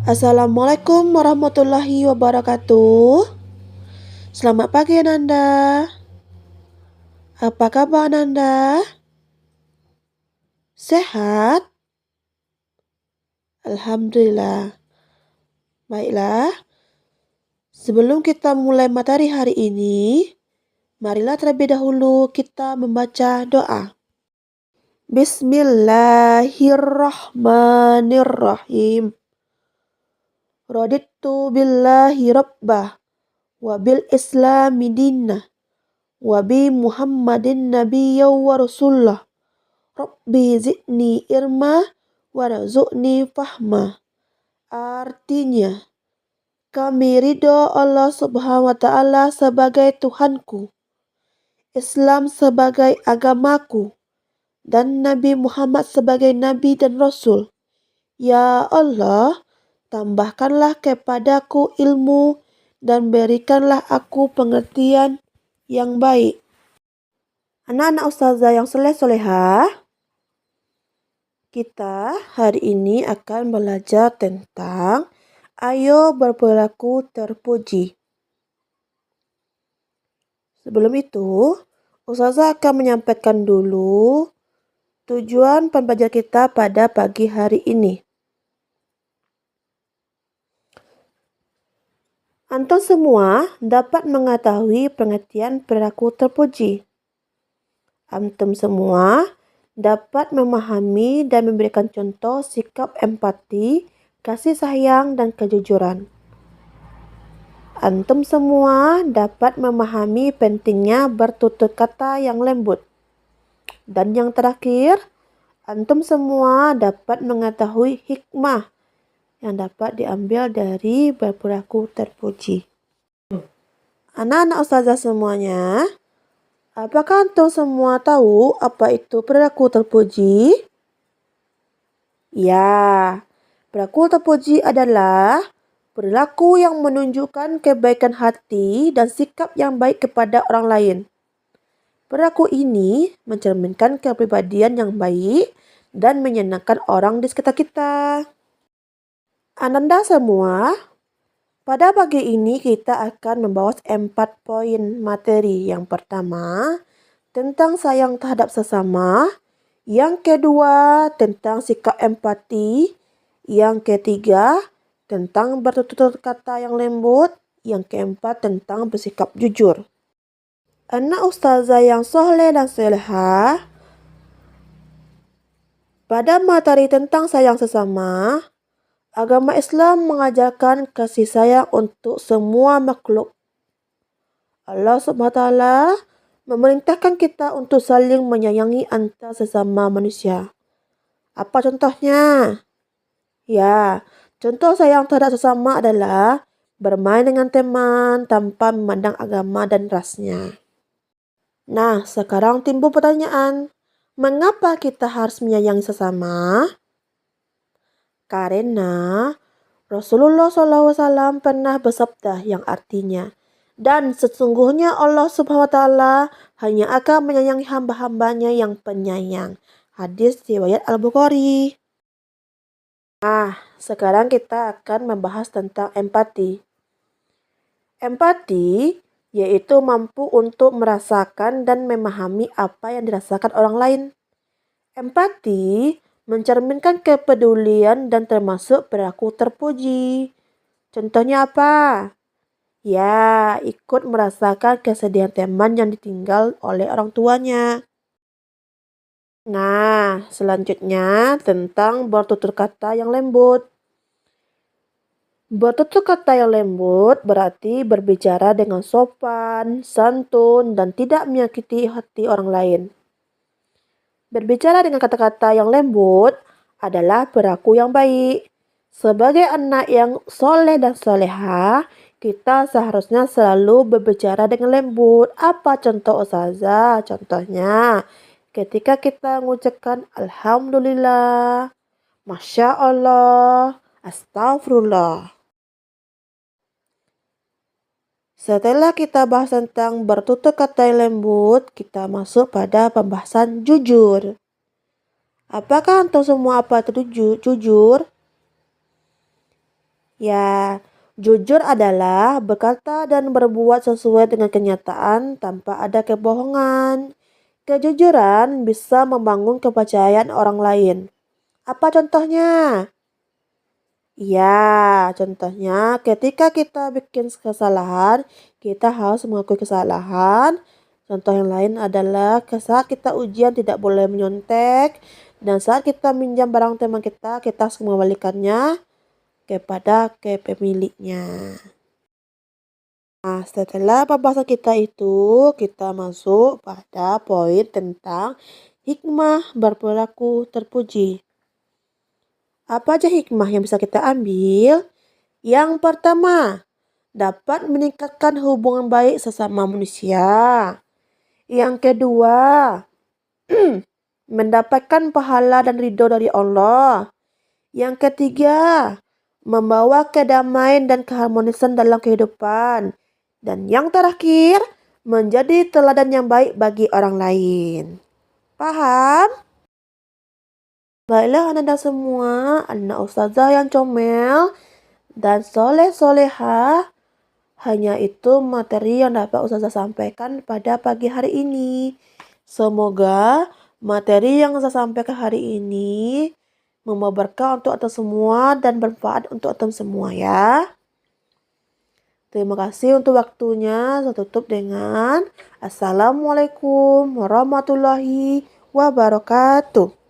Assalamualaikum warahmatullahi wabarakatuh. Selamat pagi Ananda. Apa kabar Ananda? Sehat? Alhamdulillah. Baiklah, sebelum kita mulai materi hari ini, marilah terlebih dahulu kita membaca doa. Bismillahirrahmanirrahim. Raditu billahi rabbah wa bil islami dinnah wa bi Muhammadin nabiyya wa rasulullah. Rabbi zidni ilma warzuqni fahma. Artinya, kami ridho Allah Subhanahu wa Ta'ala sebagai Tuhanku, Islam sebagai agamaku, dan Nabi Muhammad sebagai Nabi dan Rasul. Ya Allah, tambahkanlah kepadaku ilmu dan berikanlah aku pengertian yang baik. Anak-anak ustazah yang soleh-solehah, kita hari ini akan belajar tentang ayo berperilaku terpuji. Sebelum itu, ustazah akan menyampaikan dulu tujuan pembelajaran kita pada pagi hari ini. Antum semua dapat mengetahui pengertian perilaku terpuji. Antum semua dapat memahami dan memberikan contoh sikap empati, kasih sayang, dan kejujuran. Antum semua dapat memahami pentingnya bertutur kata yang lembut. Dan yang terakhir, antum semua dapat mengetahui hikmah yang dapat diambil dari berperilaku terpuji. Anak-anak ustazah semuanya, apakah antum semua tahu apa itu perilaku terpuji? Ya, perilaku terpuji adalah perilaku yang menunjukkan kebaikan hati dan sikap yang baik kepada orang lain. Perilaku ini mencerminkan kepribadian yang baik dan menyenangkan orang di sekitar kita. Ananda semua, pada pagi ini kita akan membahas 4 poin materi. Yang pertama, tentang sayang terhadap sesama. Yang kedua, tentang sikap empati. Yang ketiga, tentang bertutur kata yang lembut. Yang keempat, tentang bersikap jujur. Anak ustazah yang soleh dan solehah, pada materi tentang sayang sesama, agama Islam mengajarkan kasih sayang untuk semua makhluk. Allah Subhanahu wa Ta'ala memerintahkan kita untuk saling menyayangi antar sesama manusia. Apa contohnya? Ya, contoh sayang terhadap sesama adalah bermain dengan teman tanpa memandang agama dan rasnya. Nah, sekarang timbul pertanyaan, mengapa kita harus menyayangi sesama? Karena Rasulullah SAW pernah bersabda yang artinya, dan sesungguhnya Allah Subhanahu wa Ta'ala hanya akan menyayangi hamba-hambanya yang penyayang. Hadis riwayat Al-Bukhari. Nah, sekarang kita akan membahas tentang empati. Empati yaitu mampu untuk merasakan dan memahami apa yang dirasakan orang lain. Empati mencerminkan kepedulian dan termasuk perilaku terpuji. Contohnya apa? Ya, ikut merasakan kesedihan teman yang ditinggal oleh orang tuanya. Nah, selanjutnya tentang bertutur kata yang lembut. Bertutur kata yang lembut berarti berbicara dengan sopan, santun, dan tidak menyakiti hati orang lain. Berbicara dengan kata-kata yang lembut adalah perilaku yang baik. Sebagai anak yang soleh dan soleha, kita seharusnya selalu berbicara dengan lembut. Apa contoh ustazah? Contohnya, ketika kita mengucapkan Alhamdulillah, Masya Allah, Astagfirullah. Setelah kita bahas tentang bertutur kata yang lembut, kita masuk pada pembahasan jujur. Apakah antum semua apa itu jujur? Ya, jujur adalah berkata dan berbuat sesuai dengan kenyataan tanpa ada kebohongan. Kejujuran bisa membangun kepercayaan orang lain. Apa contohnya? Ya, contohnya ketika kita bikin kesalahan, kita harus mengakui kesalahan. Contoh yang lain adalah saat kita ujian tidak boleh menyontek. Dan saat kita minjam barang teman kita harus mengembalikannya ke pemiliknya. Nah, setelah pembahasan kita itu, kita masuk pada poin tentang hikmah berperilaku terpuji. Apa aja hikmah yang bisa kita ambil? Yang pertama, dapat meningkatkan hubungan baik sesama manusia. Yang kedua, mendapatkan pahala dan ridho dari Allah. Yang ketiga, membawa kedamaian dan keharmonisan dalam kehidupan. Dan yang terakhir, menjadi teladan yang baik bagi orang lain. Paham? Baiklah anak-anak semua, anak ustazah yang comel dan soleh-solehah. Hanya itu materi yang dapat ustazah sampaikan pada pagi hari ini. Semoga materi yang saya sampaikan hari ini membawa berkah untuk antum semua dan bermanfaat untuk antum semua ya. Terima kasih untuk waktunya. Saya tutup dengan Assalamualaikum warahmatullahi wabarakatuh.